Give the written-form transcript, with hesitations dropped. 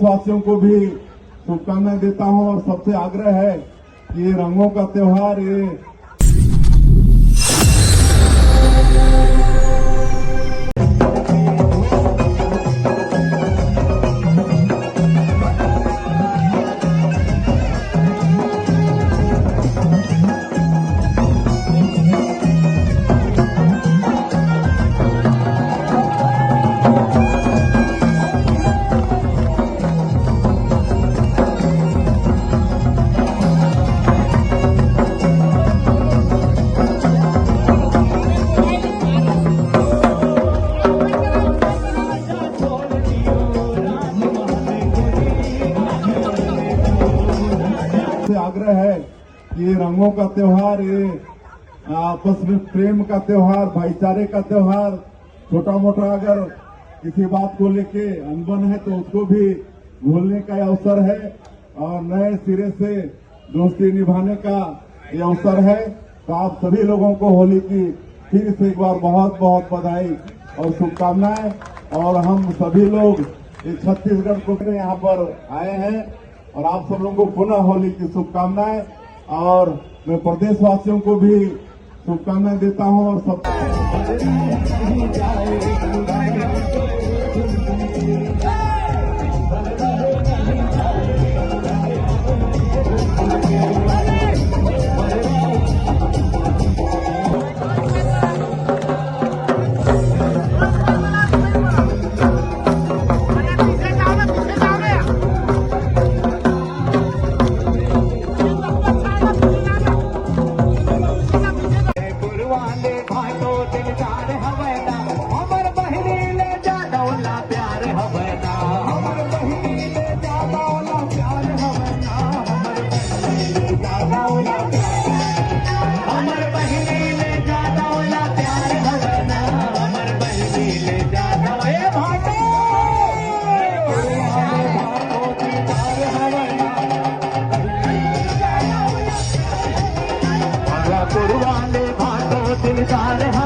प्रदेशवासियों को भी शुभकामनाएं देता हूं और सबसे आग्रह है कि ये रंगों का त्योहार ये आग्रह है कि ये रंगों का त्योहार ये आपस में प्रेम का त्योहार, भाईचारे का त्योहार, छोटा मोटा अगर किसी बात को लेके अनबन है तो उसको भी भूलने का अवसर है और नए सिरे से दोस्ती निभाने का ये अवसर है। तो आप सभी लोगों को होली की फिर से एक बार बहुत बहुत बधाई और शुभकामनाएं। और हम सभी लोग इस छत्तीसगढ़ को यहाँ पर आए हैं और आप सब लोगों को पुनः होली की शुभकामनाएं और मैं प्रदेशवासियों को भी शुभकामनाएं देता हूं और सब पुरवाले भाटो दिलदार